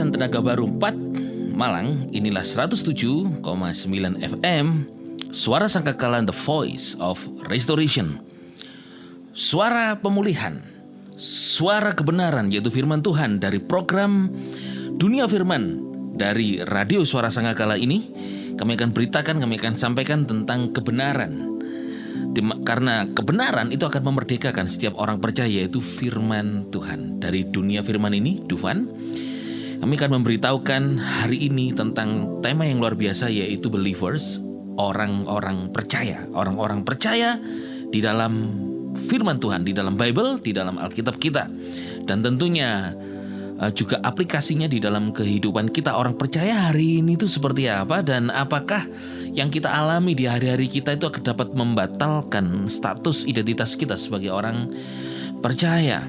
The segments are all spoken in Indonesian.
Yayasan Tenaga Baru 4 Malang, inilah 107,9 FM Suara Sangkakala, The Voice of Restoration. Suara pemulihan, suara kebenaran, yaitu firman Tuhan dari program Dunia Firman dari Radio Suara Sangkakala ini. Kami akan beritakan, kami akan sampaikan tentang kebenaran. Karena kebenaran itu akan memerdekakan setiap orang percaya, yaitu firman Tuhan. Dari Dunia Firman ini, Dufan, kami akan memberitahukan hari ini tentang tema yang luar biasa, yaitu believers, orang-orang percaya. Orang-orang percaya di dalam firman Tuhan, di dalam Bible, di dalam Alkitab kita. Dan tentunya juga aplikasinya di dalam kehidupan kita. Orang percaya hari ini itu seperti apa, dan apakah yang kita alami di hari-hari kita itu akan dapat membatalkan status identitas kita sebagai orang percaya.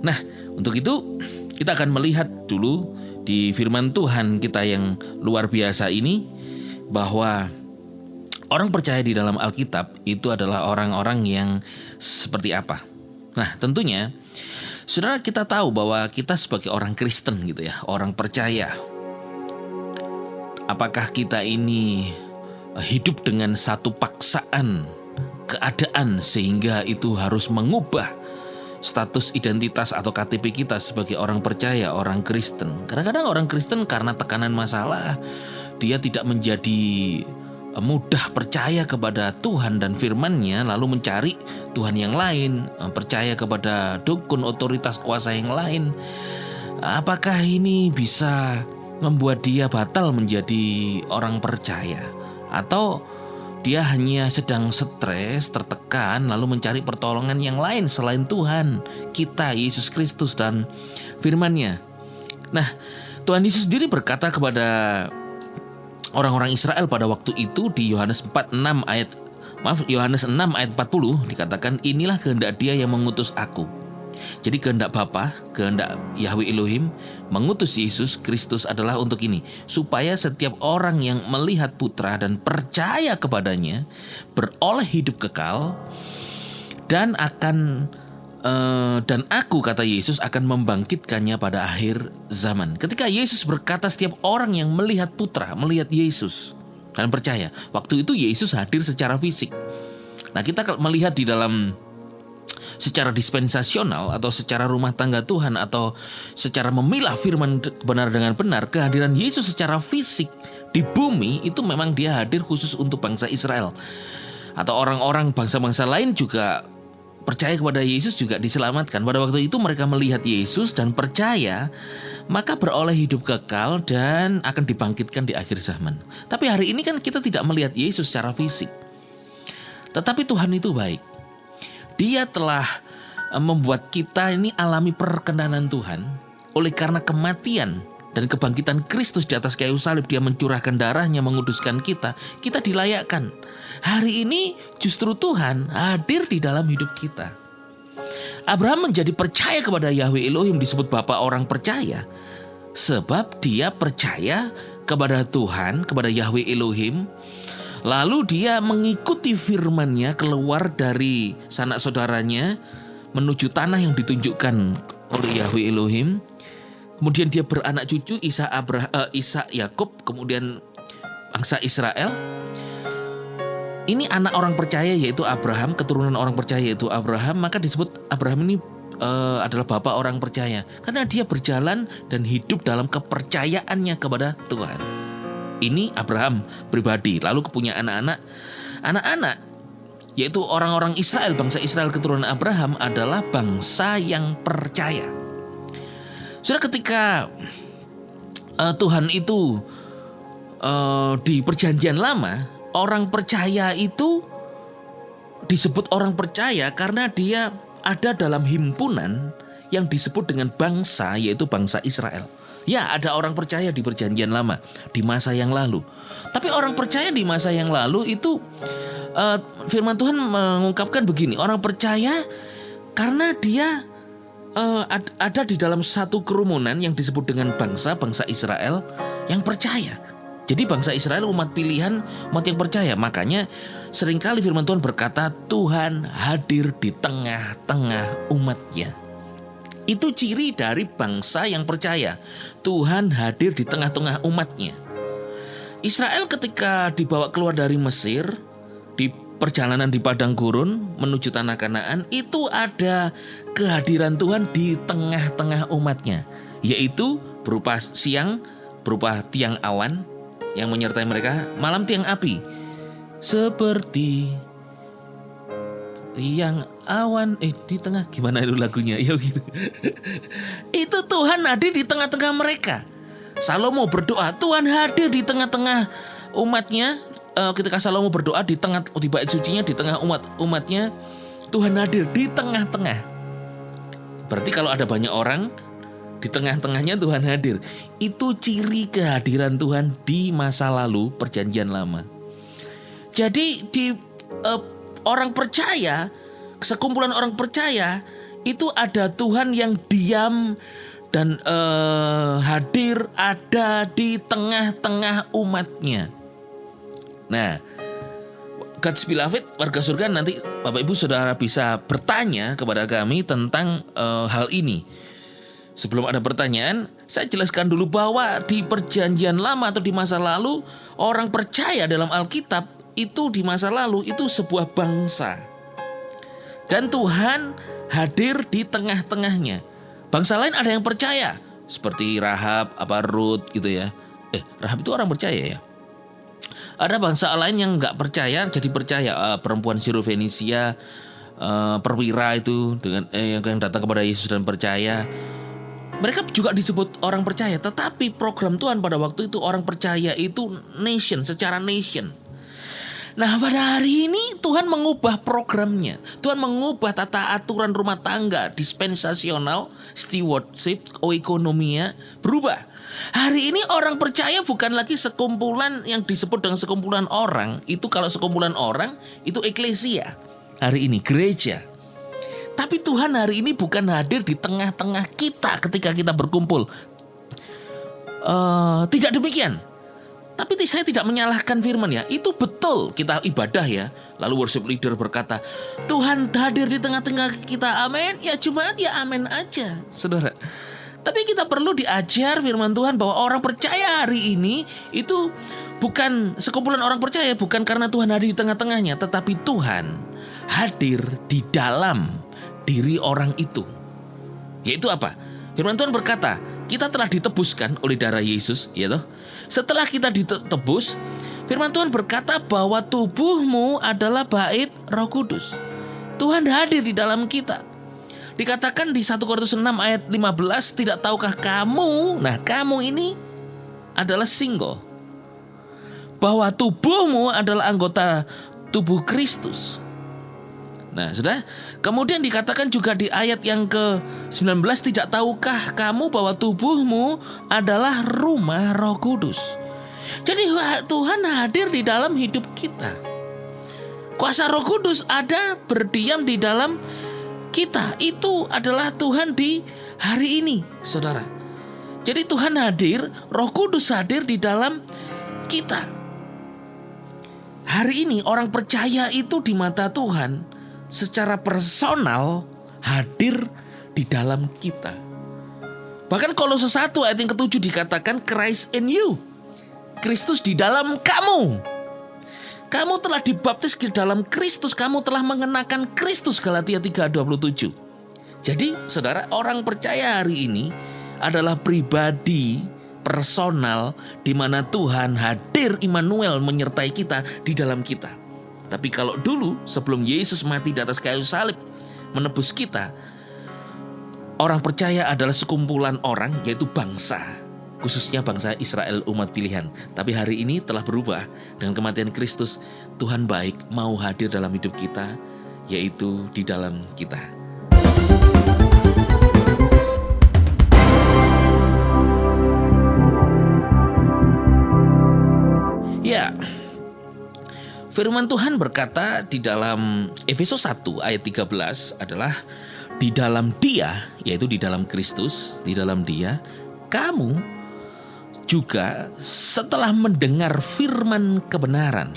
Nah, untuk itu kita akan melihat dulu di firman Tuhan kita yang luar biasa ini, bahwa orang percaya di dalam Alkitab itu adalah orang-orang yang seperti apa. Nah, tentunya saudara, kita tahu bahwa kita sebagai orang Kristen gitu ya, orang percaya, apakah kita ini hidup dengan satu paksaan keadaan sehingga itu harus mengubah status identitas atau KTP kita sebagai orang percaya, orang Kristen. Kadang-kadang orang Kristen karena tekanan masalah, dia tidak menjadi mudah percaya kepada Tuhan dan firman-Nya, lalu mencari Tuhan yang lain, percaya kepada dukun, otoritas, kuasa yang lain. Apakah ini bisa membuat dia batal menjadi orang percaya? Atau dia hanya sedang stres, tertekan, lalu mencari pertolongan yang lain selain Tuhan kita, Yesus Kristus dan firman-Nya? Nah, Tuhan Yesus sendiri berkata kepada orang-orang Israel pada waktu itu di Yohanes 6 ayat 40 dikatakan, inilah kehendak Dia yang mengutus aku. Jadi kehendak Bapa, kehendak Yahweh Elohim mengutus Yesus Kristus adalah untuk ini, supaya setiap orang yang melihat Putra dan percaya kepadanya beroleh hidup kekal, dan aku, kata Yesus, akan membangkitkannya pada akhir zaman. Ketika Yesus berkata setiap orang yang melihat Putra, melihat Yesus dan percaya, waktu itu Yesus hadir secara fisik. Nah, kita melihat di dalam secara dispensasional atau secara rumah tangga Tuhan atau secara memilah firman benar dengan benar, kehadiran Yesus secara fisik di bumi itu memang Dia hadir khusus untuk bangsa Israel. Atau orang-orang bangsa-bangsa lain juga percaya kepada Yesus juga diselamatkan. Pada waktu itu mereka melihat Yesus dan percaya, maka beroleh hidup kekal dan akan dibangkitkan di akhir zaman. Tapi hari ini kan kita tidak melihat Yesus secara fisik. Tetapi Tuhan itu baik. Dia telah membuat kita ini alami perkenanan Tuhan. Oleh karena kematian dan kebangkitan Kristus di atas kayu salib, Dia mencurahkan darahnya, menguduskan kita. Kita dilayakkan. Hari ini justru Tuhan hadir di dalam hidup kita. Abraham menjadi percaya kepada Yahweh Elohim, disebut bapa orang percaya, sebab dia percaya kepada Tuhan, kepada Yahweh Elohim. Lalu dia mengikuti firman-Nya keluar dari sanak saudaranya menuju tanah yang ditunjukkan oleh Yahweh Elohim. Kemudian dia beranak cucu, Ishak, Yakub, kemudian bangsa Israel. Ini anak orang percaya yaitu Abraham, keturunan orang percaya yaitu Abraham. Maka disebut Abraham ini adalah bapa orang percaya, karena dia berjalan dan hidup dalam kepercayaannya kepada Tuhan. Ini Abraham pribadi. Lalu punya anak-anak yaitu orang-orang Israel, bangsa Israel keturunan Abraham adalah bangsa yang percaya. Sudah, ketika Tuhan itu di perjanjian lama, orang percaya itu disebut orang percaya karena dia ada dalam himpunan yang disebut dengan bangsa, yaitu bangsa Israel. Ya, ada orang percaya di perjanjian lama di masa yang lalu. Tapi orang percaya di masa yang lalu itu firman Tuhan mengungkapkan begini, orang percaya karena dia ada di dalam satu kerumunan yang disebut dengan bangsa Israel yang percaya. Jadi bangsa Israel umat pilihan, umat yang percaya. Makanya seringkali firman Tuhan berkata, Tuhan hadir di tengah-tengah umatnya. Itu ciri dari bangsa yang percaya. Tuhan hadir di tengah-tengah umatnya. Israel ketika dibawa keluar dari Mesir, di perjalanan di padang gurun menuju tanah Kanaan, itu ada kehadiran Tuhan di tengah-tengah umatnya, yaitu berupa siang, berupa tiang awan yang menyertai mereka, malam tiang api. Seperti tiang awan di tengah, gimana itu lagunya ya gitu. Itu Tuhan hadir di tengah-tengah mereka. Salomo berdoa, Tuhan hadir di tengah-tengah umatnya. Ketika Salomo berdoa di bait sucinya, di tengah umatnya, Tuhan hadir di tengah-tengah. Berarti kalau ada banyak orang, di tengah-tengahnya Tuhan hadir. Itu ciri kehadiran Tuhan di masa lalu perjanjian lama. Jadi di orang percaya, sekumpulan orang percaya, itu ada Tuhan yang diam dan hadir ada di tengah-tengah umatnya. Nah, God's Beloved, warga surga, nanti Bapak Ibu Saudara bisa bertanya kepada kami tentang hal ini. Sebelum ada pertanyaan, saya jelaskan dulu bahwa di perjanjian lama atau di masa lalu, orang percaya dalam Alkitab itu di masa lalu itu sebuah bangsa. Dan Tuhan hadir di tengah-tengahnya. Bangsa lain ada yang percaya, seperti Rahab, Ruth gitu ya. Rahab itu orang percaya ya. Ada bangsa lain yang nggak percaya jadi percaya. Perempuan Sirofenisia, perwira itu dengan yang datang kepada Yesus dan percaya. Mereka juga disebut orang percaya. Tetapi program Tuhan pada waktu itu orang percaya itu nation, secara nation. Nah, pada hari ini Tuhan mengubah programnya. Tuhan mengubah tata aturan rumah tangga dispensasional, stewardship, oikonomia berubah. Hari ini orang percaya bukan lagi sekumpulan yang disebut dengan sekumpulan orang. Itu kalau sekumpulan orang itu eklesia. Hari ini gereja. Tapi Tuhan hari ini bukan hadir di tengah-tengah kita ketika kita berkumpul. Tidak demikian. Tapi saya tidak menyalahkan firman ya. Itu betul kita ibadah ya. Lalu worship leader berkata, Tuhan hadir di tengah-tengah kita, amin. Ya Jumat ya amin aja, saudara. Tapi kita perlu diajar firman Tuhan bahwa orang percaya hari ini itu bukan sekumpulan orang percaya, bukan karena Tuhan hadir di tengah-tengahnya, tetapi Tuhan hadir di dalam diri orang itu. Yaitu apa? Firman Tuhan berkata, kita telah ditebuskan oleh darah Yesus, ya toh? Setelah kita ditebus, firman Tuhan berkata bahwa tubuhmu adalah bait Roh Kudus. Tuhan hadir di dalam kita. Dikatakan di 1 Korintus 6 ayat 15, tidak tahukah kamu, nah kamu ini adalah single, bahwa tubuhmu adalah anggota tubuh Kristus. Nah, sudah. Kemudian dikatakan juga di ayat yang ke-19, tidak tahukah kamu bahwa tubuhmu adalah rumah Roh Kudus. Jadi Tuhan hadir di dalam hidup kita. Kuasa Roh Kudus ada berdiam di dalam kita. Itu adalah Tuhan di hari ini, saudara. Jadi Tuhan hadir, Roh Kudus hadir di dalam kita. Hari ini orang percaya itu di mata Tuhan secara personal hadir di dalam kita. Bahkan Kolose 1 ayat yang ke-7 dikatakan Christ in you. Kristus di dalam kamu. Kamu telah dibaptis di dalam Kristus, kamu telah mengenakan Kristus, Galatia 3:27. Jadi, saudara, orang percaya hari ini adalah pribadi personal di mana Tuhan hadir, Immanuel menyertai kita di dalam kita. Tapi kalau dulu sebelum Yesus mati di atas kayu salib menebus kita, orang percaya adalah sekumpulan orang, yaitu bangsa, khususnya bangsa Israel, umat pilihan. Tapi hari ini telah berubah dengan kematian Kristus. Tuhan baik, mau hadir dalam hidup kita, yaitu di dalam kita. Ya, firman Tuhan berkata di dalam Efesus 1 ayat 13 adalah di dalam Dia, yaitu di dalam Kristus, di dalam Dia, kamu juga setelah mendengar firman kebenaran.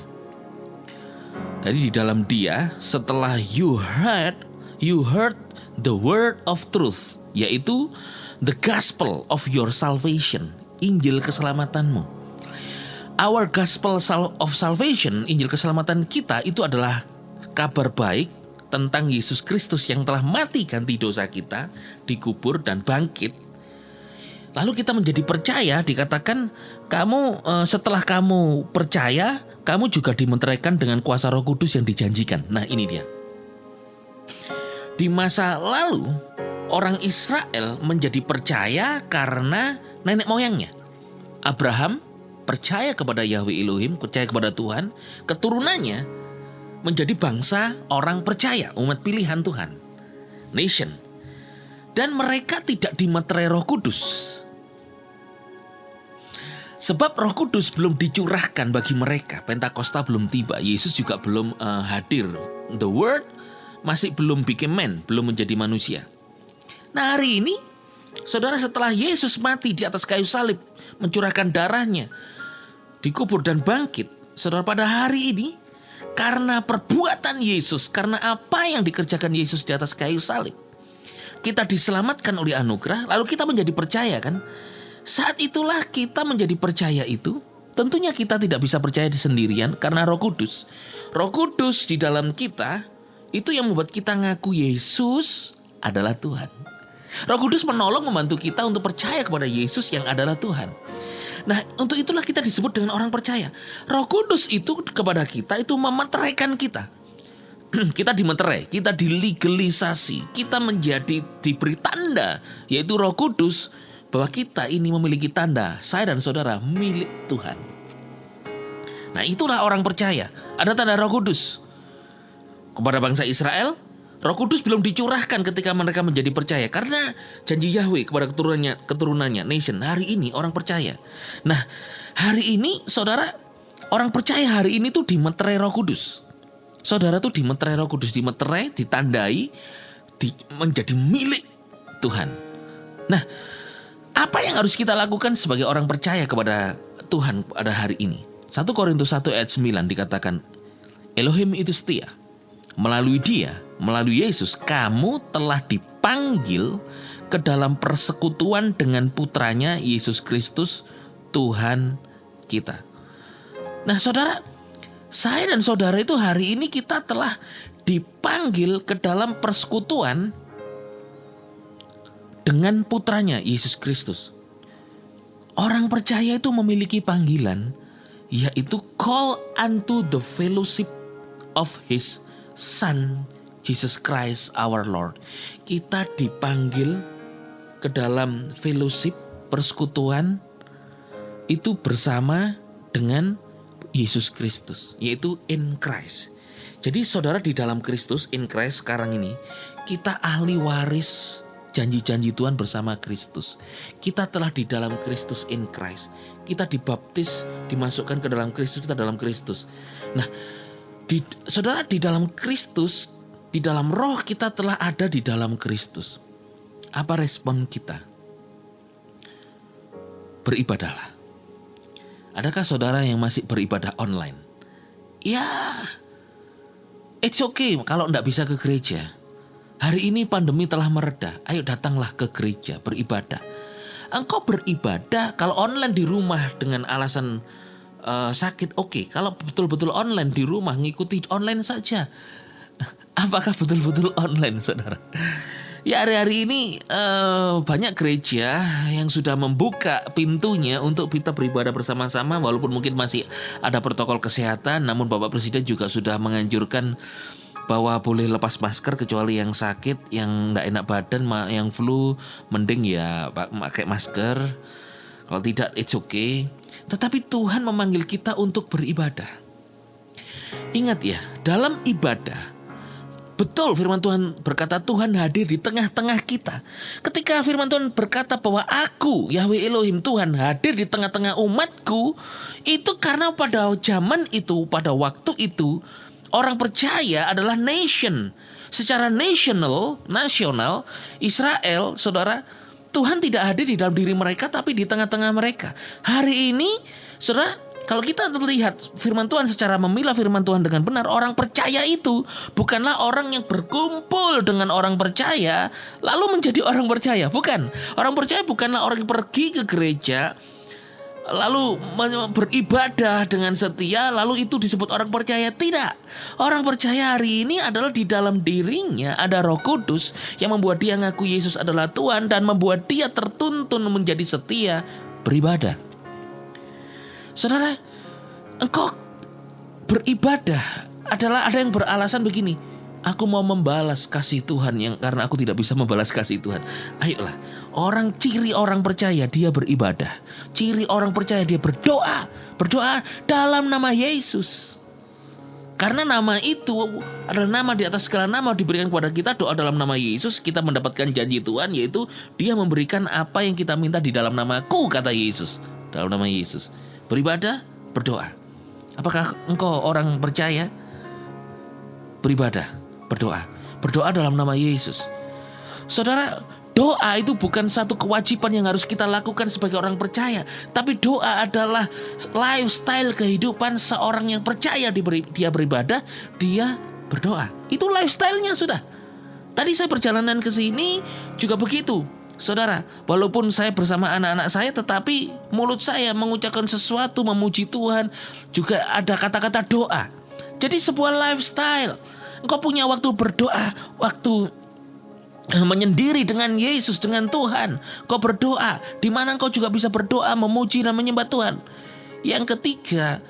Jadi di dalam Dia, setelah you heard the word of truth. yaitu the gospel of your salvation, Injil keselamatanmu. Our gospel of salvation, Injil keselamatan kita itu adalah kabar baik tentang Yesus Kristus yang telah mati ganti dosa kita, dikubur dan bangkit. Lalu kita menjadi percaya, dikatakan setelah kamu percaya, kamu juga dimeteraikan dengan kuasa Roh Kudus yang dijanjikan. Nah, ini dia. Di masa lalu, orang Israel menjadi percaya karena nenek moyangnya. Abraham percaya kepada Yahweh Elohim, percaya kepada Tuhan, keturunannya menjadi bangsa orang percaya, umat pilihan Tuhan, nation. Dan mereka tidak dimeterai Roh Kudus. Sebab Roh Kudus belum dicurahkan bagi mereka. Pentakosta belum tiba, Yesus juga belum hadir. The Word masih belum became man, belum menjadi manusia. Nah, hari ini, saudara, setelah Yesus mati di atas kayu salib, mencurahkan darahnya, dikubur dan bangkit, saudara, pada hari ini, karena perbuatan Yesus, karena apa yang dikerjakan Yesus di atas kayu salib, kita diselamatkan oleh anugerah, lalu kita menjadi percaya, kan? Saat itulah kita menjadi percaya itu. Tentunya kita tidak bisa percaya sendirian karena Roh Kudus. Roh Kudus di dalam kita itu yang membuat kita ngaku Yesus adalah Tuhan. Roh Kudus menolong, membantu kita untuk percaya kepada Yesus yang adalah Tuhan. Nah, untuk itulah kita disebut dengan orang percaya. Roh Kudus itu kepada kita itu memeteraikan kita. Kita dimeterai, kita dilegalisasi, kita diberi tanda, yaitu Roh Kudus, bahwa kita ini memiliki tanda, saya dan saudara milik Tuhan. Nah, itulah orang percaya. Ada tanda Roh Kudus. Kepada bangsa Israel, Roh Kudus belum dicurahkan ketika mereka menjadi percaya. Karena janji Yahweh kepada keturunannya, nation. Hari ini orang percaya. Nah, hari ini saudara, orang percaya hari ini tuh dimeterai Roh Kudus. Saudara tuh dimeterai Roh Kudus, dimeterai, ditandai, menjadi milik Tuhan. Nah, apa yang harus kita lakukan sebagai orang percaya kepada Tuhan pada hari ini? 1 Korintus 1 ayat 9 dikatakan, Elohim itu setia. Melalui dia, melalui Yesus, kamu telah dipanggil ke dalam persekutuan dengan putranya Yesus Kristus, Tuhan kita. Nah, saudara, saya dan saudara itu hari ini kita telah dipanggil ke dalam persekutuan dengan putranya Yesus Kristus. Orang percaya itu memiliki panggilan, yaitu call unto the fellowship of his Son Jesus Christ our Lord. Kita dipanggil ke dalam fellowship, persekutuan itu bersama dengan Yesus Kristus, yaitu in Christ. Jadi saudara, di dalam Kristus, in Christ sekarang ini, kita ahli waris janji-janji Tuhan bersama Kristus. Kita telah di dalam Kristus, in Christ. Kita dibaptis, dimasukkan ke dalam Kristus, kita dalam Kristus. Nah, saudara, di dalam Kristus, di dalam roh kita telah ada di dalam Kristus. Apa respon kita? Beribadahlah. Adakah saudara yang masih beribadah online? Ya, it's okay kalau enggak bisa ke gereja. Hari ini pandemi telah mereda, ayo datanglah ke gereja, beribadah. Engkau beribadah kalau online di rumah dengan alasan sakit, oke. Kalau betul-betul online di rumah, ngikuti online saja. Apakah betul-betul online, saudara? Ya, hari-hari ini banyak gereja yang sudah membuka pintunya untuk kita beribadah bersama-sama. Walaupun mungkin masih ada protokol kesehatan, namun Bapak Presiden juga sudah menganjurkan bahwa boleh lepas masker kecuali yang sakit, yang gak enak badan, yang flu, mending ya pakai masker. Kalau tidak, it's okay. Tetapi Tuhan memanggil kita untuk beribadah. Ingat ya, dalam ibadah, betul firman Tuhan berkata Tuhan hadir di tengah-tengah kita. Ketika firman Tuhan berkata bahwa aku, Yahweh Elohim Tuhan, hadir di tengah-tengah umatku, itu karena pada zaman itu, pada waktu itu, orang percaya adalah nation. Secara nasional, Israel, saudara, Tuhan tidak hadir di dalam diri mereka, tapi di tengah-tengah mereka. Hari ini, saudara, Kalau kita melihat firman Tuhan secara memilah firman Tuhan dengan benar, orang percaya itu bukanlah orang yang berkumpul dengan orang percaya lalu menjadi orang percaya. Bukan. Orang percaya bukanlah orang yang pergi ke gereja lalu beribadah dengan setia lalu itu disebut orang percaya. Tidak. Orang percaya hari ini adalah di dalam dirinya ada Roh Kudus yang membuat dia ngaku Yesus adalah Tuhan dan membuat dia tertuntun menjadi setia beribadah. Saudara, engkau beribadah adalah ada yang beralasan begini, aku mau membalas kasih Tuhan yang karena aku tidak bisa membalas kasih Tuhan. Ayolah, ciri orang percaya dia beribadah. Ciri orang percaya dia berdoa. Berdoa dalam nama Yesus. Karena nama itu adalah nama di atas segala nama diberikan kepada kita. Doa dalam nama Yesus, kita mendapatkan janji Tuhan, yaitu dia memberikan apa yang kita minta di dalam namaku, kata Yesus. Dalam nama Yesus. Beribadah, berdoa. Apakah engkau orang percaya? Beribadah, berdoa. Berdoa dalam nama Yesus. Saudara, doa itu bukan satu kewajiban yang harus kita lakukan sebagai orang percaya. Tapi doa adalah lifestyle kehidupan seorang yang percaya. Dia beribadah, dia berdoa. Itu lifestyle-nya sudah. Tadi saya perjalanan ke sini juga begitu. Saudara, walaupun saya bersama anak-anak saya, tetapi mulut saya mengucapkan sesuatu, memuji Tuhan, juga ada kata-kata doa. Jadi sebuah lifestyle. Engkau punya waktu berdoa, waktu menyendiri dengan Yesus, dengan Tuhan. Kau berdoa, di mana engkau juga bisa berdoa, memuji dan menyembah Tuhan. Yang ketiga,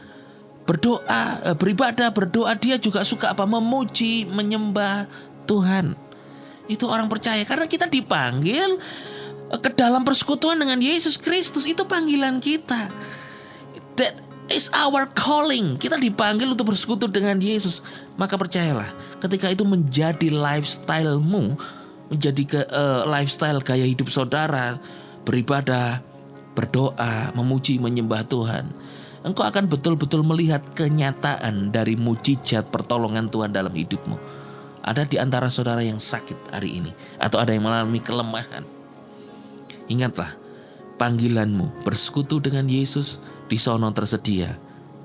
berdoa, beribadah, berdoa, dia juga suka apa? Memuji, menyembah Tuhan. Itu orang percaya karena kita dipanggil ke dalam persekutuan dengan Yesus Kristus. Itu panggilan kita. That is our calling. Kita dipanggil untuk bersekutu dengan Yesus. Maka percayalah, ketika itu menjadi lifestyle-mu, menjadi lifestyle gaya hidup saudara, beribadah, berdoa, memuji, menyembah Tuhan, engkau akan betul-betul melihat kenyataan dari mujizat pertolongan Tuhan dalam hidupmu. Ada di antara saudara yang sakit hari ini, atau ada yang mengalami kelemahan. Ingatlah, panggilanmu bersekutu dengan Yesus, di sono tersedia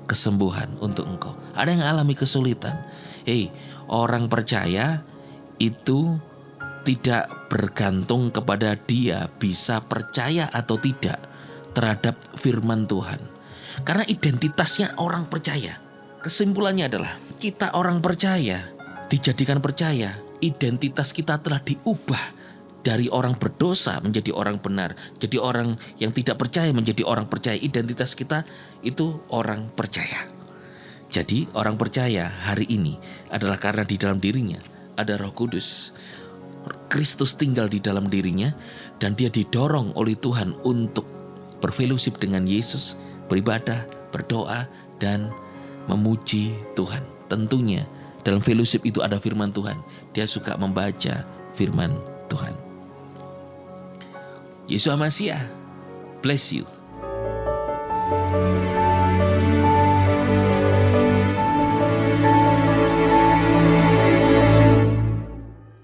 kesembuhan untuk engkau. Ada yang alami kesulitan. Orang percaya itu tidak bergantung kepada dia bisa percaya atau tidak terhadap firman Tuhan. Karena identitasnya orang percaya. Kesimpulannya adalah kita orang percaya dijadikan percaya, identitas kita telah diubah dari orang berdosa menjadi orang benar, jadi orang yang tidak percaya menjadi orang percaya. Identitas kita itu orang percaya. Jadi orang percaya hari ini adalah karena di dalam dirinya ada Roh Kudus. Kristus tinggal di dalam dirinya dan dia didorong oleh Tuhan untuk berfellowship dengan Yesus, beribadah, berdoa dan memuji Tuhan. Tentunya dalam fellowship itu ada firman Tuhan. Dia suka membaca firman Tuhan. Yesus Masiah, bless you.